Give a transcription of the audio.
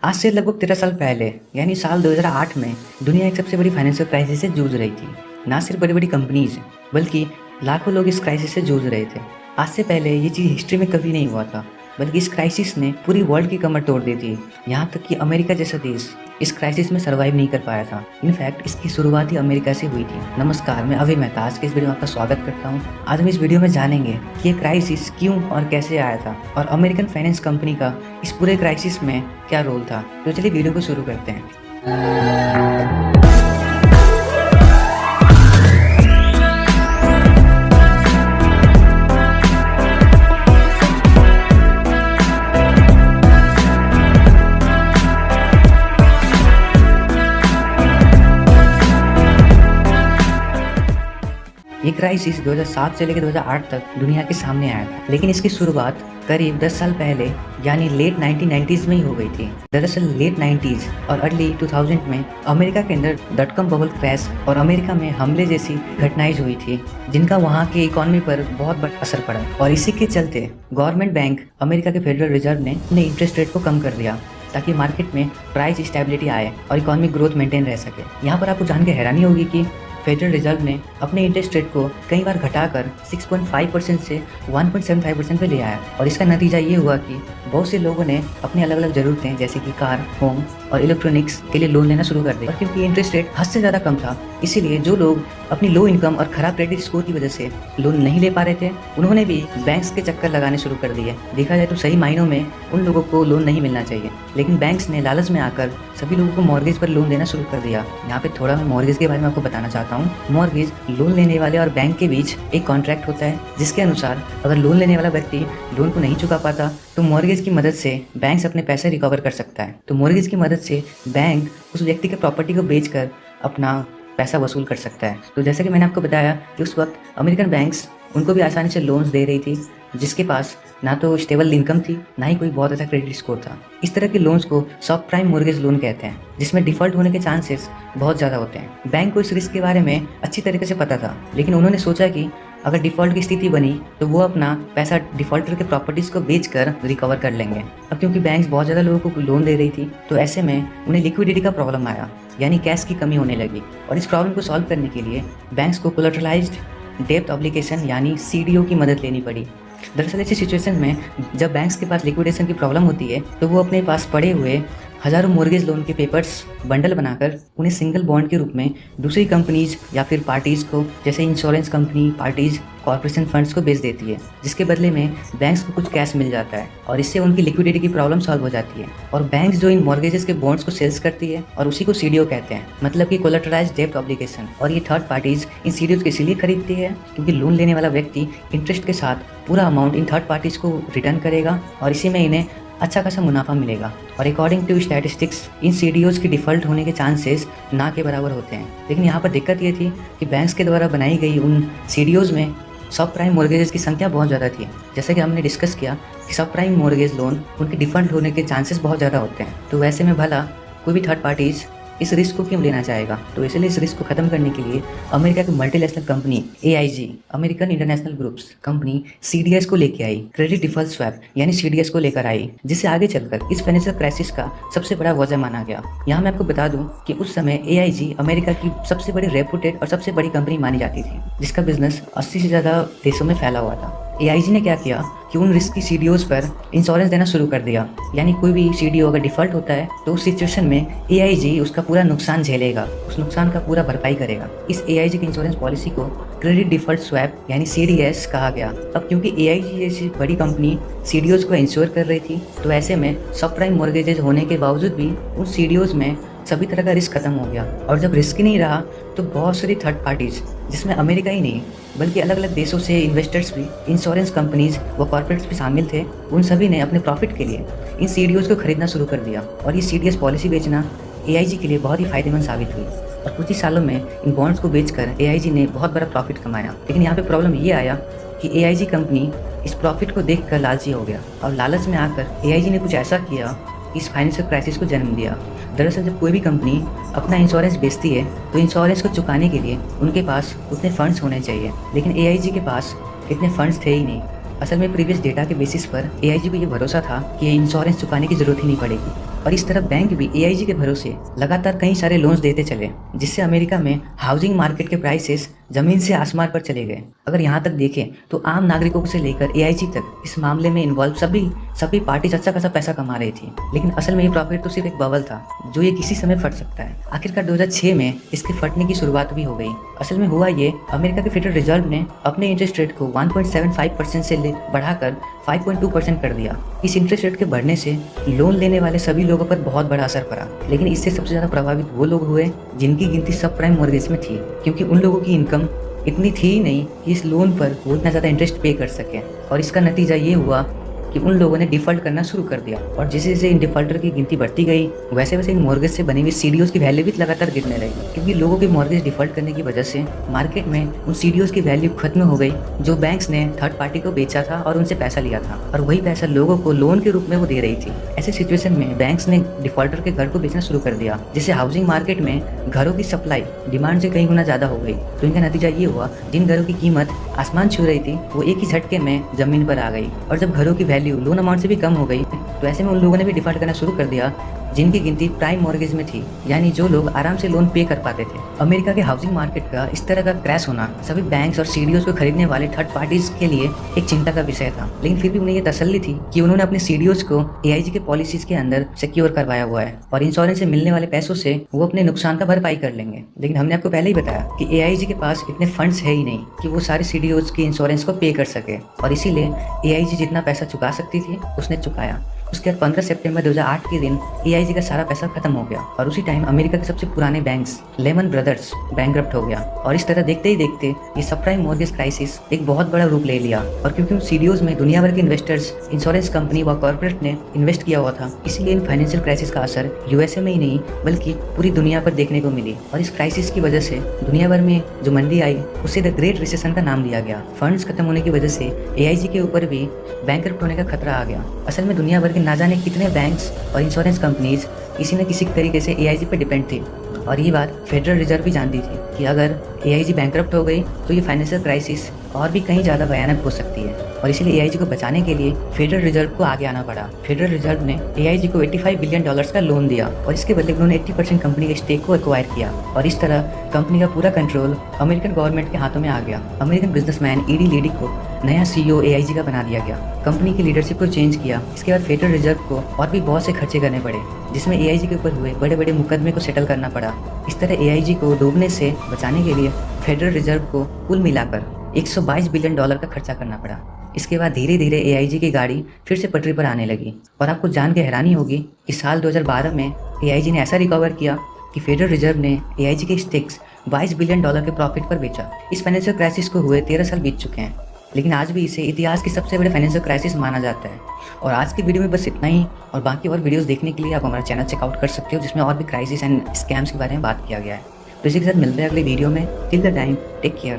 आज से लगभग 13 साल पहले यानी साल 2008 में दुनिया एक सबसे बड़ी फाइनेंशियल क्राइसिस से जूझ रही थी। ना सिर्फ बड़ी बड़ी कंपनीज बल्कि लाखों लोग इस क्राइसिस से जूझ रहे थे। आज से पहले ये चीज़ हिस्ट्री में कभी नहीं हुआ था, बल्कि इस क्राइसिस ने पूरी वर्ल्ड की कमर तोड़ दी थी। यहाँ तक कि अमेरिका जैसा देश इस क्राइसिस में सर्वाइव नहीं कर पाया था। इनफैक्ट इसकी शुरुआत ही अमेरिका से हुई थी। नमस्कार, मैं अभय मेहता आज के इस वीडियो में आपका स्वागत करता हूँ। आज हम इस वीडियो में जानेंगे कि ये क्राइसिस क्यों और कैसे आया था और अमेरिकन फाइनेंस कंपनी का इस पूरे क्राइसिस में क्या रोल था। तो चलिए वीडियो को शुरू करते हैं। ये क्राइसिस 2007 से लेकर 2008 तक दुनिया के सामने आया था, लेकिन इसकी शुरुआत करीब 10 साल पहले यानी लेट 1990s में ही हो गई थी। दरअसल लेट 90s और अर्ली 2000 में अमेरिका के अंदर .com बबल क्रैश और अमेरिका में हमले जैसी घटनाएं हुई थी, जिनका वहाँ की इकोनॉमी पर बहुत बड़ा असर पड़ा। और इसी के चलते गवर्नमेंट बैंक अमेरिका के फेडरल रिजर्व ने अपने इंटरेस्ट रेट को कम कर दिया ताकि मार्केट में प्राइस स्टेबिलिटी आए और इकोनॉमिक ग्रोथ मेंटेन रह सके। यहाँ पर आपको जान के हैरानी होगी कि फेडरल रिजर्व ने अपने इंटरेस्ट रेट को कई बार घटाकर 6.5% से 1.75% पे ले आया, और इसका नतीजा ये हुआ कि बहुत से लोगों ने अपनी अलग अलग ज़रूरतें जैसे कि कार, होम और इलेक्ट्रॉनिक्स के लिए लोन लेना शुरू कर दिया। और क्योंकि इंटरेस्ट रेट हद से ज़्यादा कम था, इसीलिए जो लोग अपनी लो इनकम और ख़राब क्रेडिट स्कोर की वजह से लोन नहीं ले पा रहे थे, उन्होंने भी बैंक्स के चक्कर लगाने शुरू कर दिए। देखा जाए तो सही मायनों में उन लोगों को लोन नहीं मिलना चाहिए, लेकिन बैंक्स ने लालच में आकर सभी लोगों को मॉर्गेज पर लोन देना शुरू कर दिया। यहाँ पे थोड़ा मैं मॉर्गेज के बारे में आपको बताना चाहता हूँ। मॉर्गेज लोन लेने वाले और बैंक के बीच एक कॉन्ट्रैक्ट होता है, जिसके अनुसार अगर लोन लेने वाला व्यक्ति लोन को नहीं चुका पाता तो मॉर्गेज की मदद से बैंक अपने पैसे रिकवर कर सकता है। तो मॉर्गेज की मदद से बैंक उस व्यक्ति के प्रॉपर्टी को बेचकर अपना पैसा वसूल कर सकता है। तो जैसे कि मैंने आपको बताया कि उस वक्त अमेरिकन बैंक्स उनको भी आसानी से लोन्स दे रही थी, जिसके पास ना तो स्टेबल इनकम थी, ना ही कोई बहुत अच्छा क्रेडिट स्कोर था। इस तरह के लोन्स को सब प्राइम मॉर्गेज लोन कहते हैं, जिसमें डिफ़ॉल्ट होने के चांसेस बहुत ज़्यादा होते हैं। बैंक को इस रिस्क के बारे में अच्छी तरीके से पता था, लेकिन उन्होंने सोचा कि अगर डिफ़ॉल्ट की स्थिति बनी तो वो अपना पैसा डिफ़ॉल्टर के प्रॉपर्टीज़ को बेचकर रिकवर कर लेंगे। अब क्योंकि बैंक्स बहुत ज़्यादा लोगों को लोन दे रही थी, तो ऐसे में उन्हें लिक्विडिटी का प्रॉब्लम आया, यानी कैश की कमी होने लगी। और इस प्रॉब्लम को सॉल्व करने के लिए बैंक्स को कोलैटरलाइज्ड डेब्ट ऑब्लिगेशन यानी CDO की मदद लेनी पड़ी। दरअसल ऐसी सिचुएशन में जब बैंक्स के पास लिक्विडेशन की प्रॉब्लम होती है, तो वो अपने पास पड़े हुए हज़ारों मॉर्गेज लोन के पेपर्स बंडल बनाकर उन्हें सिंगल बॉन्ड के रूप में दूसरी कंपनीज या फिर पार्टीज़ को, जैसे insurance company, parties, corporation funds को बेच देती है, जिसके बदले में बैंक्स को कुछ कैश मिल जाता है और इससे उनकी लिक्विडिटी की प्रॉब्लम सॉल्व हो जाती है। और बैंक्स जो इन मॉर्गेजेस के बॉन्ड्स को सेल्स करती है और उसी को CDO कहते हैं, मतलब कि कोलैटरलाइज्ड डेब्ट ऑब्लिगेशन। और ये थर्ड पार्टीज़ इन CDOs को इसीलिए खरीदती है क्योंकि लोन लेने वाला व्यक्ति इंटरेस्ट के साथ पूरा अमाउंट इन थर्ड पार्टीज़ को रिटर्न करेगा और इसी में इन्हें अच्छा खासा मुनाफा मिलेगा। और अकॉर्डिंग टू स्टैटिस्टिक्स इन CDOs की डिफ़ॉल्ट होने के चांसेस ना के बराबर होते हैं। लेकिन यहाँ पर दिक्कत ये थी कि बैंक्स के द्वारा बनाई गई उन CDOs में सब प्राइम मॉर्गेजेस की संख्या बहुत ज़्यादा थी। जैसे कि हमने डिस्कस किया कि सब प्राइम मॉर्गेज लोन उनके डिफ़ॉल्ट होने के चांसेस बहुत ज़्यादा होते हैं। तो वैसे में भला कोई भी थर्ड पार्टीज़ इस रिस्क को क्यों लेना चाहेगा। तो इसलिए इस रिस्क को खत्म करने के लिए अमेरिका की multinational company AIG American international groups company CDS को लेकर आई, क्रेडिट डिफॉल्ट स्वैप यानी CDS को लेकर आई, जिसे आगे चलकर इस फाइनेंशियल क्राइसिस का सबसे बड़ा वजह माना गया। यहाँ मैं आपको बता दूं कि उस समय AIG अमेरिका की सबसे बड़ी रेपुटेड और सबसे बड़ी कंपनी मानी जाती थी, जिसका बिजनेस 80 से ज़्यादा देशों में फैला हुआ था। AIG ने क्या किया कि उन रिस्क की CDOs पर इंश्योरेंस देना शुरू कर दिया, यानी कोई भी CDO अगर डिफ़ॉल्ट होता है तो उस सिचुएशन में AIG उसका पूरा नुकसान झेलेगा, उस नुकसान का पूरा भरपाई करेगा। इस AIG की इंश्योरेंस पॉलिसी को क्रेडिट डिफ़ॉल्ट स्वैप यानी CDS कहा गया। अब क्योंकि AIG जैसी बड़ी कंपनी CDOs को इंश्योर कर रही थी, तो ऐसे में सब प्राइम मॉर्गेजेज होने के बावजूद भी उन CDOs में सभी तरह का रिस्क खत्म हो गया। और जब रिस्क ही नहीं रहा तो बहुत सारी थर्ड पार्टीज़, जिसमें अमेरिका ही नहीं बल्कि अलग अलग देशों से इन्वेस्टर्स भी, इंश्योरेंस कंपनीज व कॉर्पोरेट्स भी शामिल थे, उन सभी ने अपने प्रॉफिट के लिए इन CDOs को खरीदना शुरू कर दिया। और ये CDS पॉलिसी बेचना AIG के लिए बहुत ही फायदेमंद साबित हुई और कुछ ही सालों में इन बॉन्ड्स को बेचकर AIG ने बहुत बड़ा प्रॉफिट कमाया। लेकिन यहाँ पे प्रॉब्लम ये आया कि AIG कंपनी इस प्रॉफिट को देखकर लालची हो गया और लालच में आकर AIG ने कुछ ऐसा किया इस फाइनेंशियल क्राइसिस को जन्म दिया। दरअसल जब कोई भी कंपनी अपना इंश्योरेंस बेचती है तो इंश्योरेंस को चुकाने के लिए उनके पास उतने फंड्स होने चाहिए, लेकिन AIG के पास इतने फंड्स थे ही नहीं। असल में प्रीवियस डेटा के बेसिस पर AIG को ये भरोसा था कि इंश्योरेंस चुकाने की ज़रूरत ही नहीं पड़ेगी। और इस तरह बैंक भी एआईजी के भरोसे लगातार कई सारे लोन्स देते चले, जिससे अमेरिका में हाउसिंग मार्केट के प्राइसेस जमीन से आसमान पर चले गए। अगर यहाँ तक देखें तो आम नागरिकों से लेकर एआईजी तक इस मामले में इन्वॉल्व सभी पार्टीज अच्छा खासा पैसा कमा रही थी, लेकिन असल में ये प्रॉफिट तो सिर्फ एक बबल था जो ये किसी समय फट सकता है। आखिरकार 2006 में इसके फटने की शुरुआत भी हो गई। असल में हुआ ये, अमेरिका के फेडरल रिजर्व ने अपने इंटरेस्ट रेट को 1.75% से बढ़ाकर 5.2% कर दिया। इस इंटरेस्ट रेट के बढ़ने से लोन लेने वाले सभी लोगों पर बहुत बड़ा असर पड़ा, लेकिन इससे सबसे ज़्यादा प्रभावित वो लोग हुए जिनकी गिनती सब प्राइम मॉर्गेज में थी, क्योंकि उन लोगों की इनकम इतनी थी ही नहीं कि इस लोन पर वो इतना ज़्यादा इंटरेस्ट पे कर सकें। और इसका नतीजा ये हुआ कि उन लोगों ने डिफ़ॉल्ट करना शुरू कर दिया, और जैसे जैसे इन डिफ़ॉल्टर की गिनती बढ़ती गई वैसे वैसे इन मॉर्गेज से बनी हुई सीडीओज़ की वैल्यू भी लगातार गिरने लगी, क्योंकि लोगों के मॉर्गेज डिफ़ॉल्ट करने की वजह से मार्केट में उन सीडीओज़ की वैल्यू खत्म हो गई जो बैंक्स ने थर्ड पार्टी को बेचा था और उनसे पैसा लिया था, और वही पैसा लोगों को लोन के रूप में वो दे रही थी। ऐसे सिचुएशन में बैंक्स ने डिफ़ॉल्टर के घर को बेचना शुरू कर दिया, जिससे हाउसिंग मार्केट में घरों की सप्लाई डिमांड से कई गुना ज़्यादा हो गई। तो इनका नतीजा ये हुआ, जिन घरों की कीमत आसमान छू रही थी वो एक ही झटके में ज़मीन पर आ गई, और जब घरों की वैल्यू लोन अमाउंट से भी कम हो गई तो ऐसे में उन लोगों ने भी डिफ़ॉल्ट करना शुरू कर दिया जिनकी गिनती प्राइम मॉर्गेज में थी, यानी जो लोग आराम से लोन पे कर पाते थे। अमेरिका के हाउसिंग मार्केट का इस तरह का क्रैश होना सभी बैंक्स और सीडीओज़ को खरीदने वाले थर्ड पार्टीज के लिए एक चिंता का विषय था, लेकिन फिर भी उन्हें ये तसल्ली थी कि उन्होंने अपने सीडीओज़ को एआईजी के पॉलिसीज के अंदर सिक्योर करवाया हुआ है और इंश्योरेंस से मिलने वाले पैसों से वो अपने नुकसान का भरपाई कर लेंगे। लेकिन हमने आपको पहले ही बताया कि एआईजी के पास इतने फंड्स है ही नहीं कि वो सारे सीडीओज़ की इंश्योरेंस को पे कर सके, और इसीलिए एआईजी जितना पैसा चुका सकती थी उसने चुकाया। उसके बाद 15 सितंबर 2008 के दिन एआईजी का सारा पैसा खत्म हो गया, और उसी टाइम अमेरिका के सबसे पुराने बैंक्स लेमन ब्रदर्स बैंकरप्ट हो गया। और इस तरह देखते ही देखते ये सबप्राइम मॉर्गेज क्राइसिस एक बहुत बड़ा रूप ले लिया, और क्योंकि उन सीडीओज में दुनिया भर के इन्वेस्टर्स, इंश्योरेंस कंपनी व कॉर्पोरेट ने इन्वेस्ट किया हुआ था, इसीलिए इन फाइनेंशियल क्राइसिस का असर यूएसए में ही नहीं बल्कि पूरी दुनिया पर देखने को मिली। और इस क्राइसिस की वजह से दुनिया भर में जो मंदी आई उसे द ग्रेट रिसेशन का नाम दिया गया। फंड्स खत्म होने की वजह से एआईजी के ऊपर भी बैंकरप्ट होने का खतरा आ गया। असल में दुनिया भर के ना जाने कितने बैंक्स और इंश्योरेंस कंपनीज किसी न किसी तरीके से एआईजी पर डिपेंड थी, और ये बात फेडरल रिजर्व भी जानती थी कि अगर एआईजी बैंकरप्ट हो गई तो ये फाइनेंशियल क्राइसिस और भी कहीं ज़्यादा भयानक हो सकती है, और इसीलिए एआईजी को बचाने के लिए फेडरल रिजर्व को आगे आना पड़ा। फेडरल रिजर्व ने एआईजी को $85 बिलियन का लोन दिया, और इसके बदले उन्होंने 80% कंपनी के स्टेक को एक्वायर किया, और इस तरह कंपनी का पूरा कंट्रोल अमेरिकन गवर्नमेंट के हाथों में आ गया। अमेरिकन बिजनेसमैन ईडी लीडी को नया सीईओ एआईजी का बना दिया गया। कंपनी की लीडरशिप को चेंज किया। इसके बाद फेडरल रिजर्व को और भी बहुत से खर्चे करने पड़े, जिसमें एआईजी के ऊपर हुए बड़े बड़े मुकदमे को सेटल करना पड़ा। इस तरह एआईजी को डूबने से बचाने के लिए फेडरल रिजर्व को कुल मिलाकर $122 बिलियन का खर्चा करना पड़ा। इसके बाद धीरे धीरे एआईजी की गाड़ी फिर से पटरी पर आने लगी, और आपको जान के हैरानी होगी कि साल 2012 में एआईजी ने ऐसा रिकवर किया कि फेडरल रिजर्व ने एआईजी के स्टेक्स $22 बिलियन के प्रॉफिट पर बेचा। इस फाइनेंशियल क्राइसिस को हुए 13 साल बीत चुके हैं, लेकिन आज भी इसे इतिहास की सबसे बड़े फाइनेंशियल क्राइसिस माना जाता है। और आज की वीडियो में बस इतना ही, और बाकी और वीडियोस देखने के लिए आप हमारा चैनल चेकआउट कर सकते हो, जिसमें और भी क्राइसिस एंड स्कैम्स के बारे में बात किया गया है। तो इसी के साथ मिलते हैं अगले वीडियो में। Till the time, take care.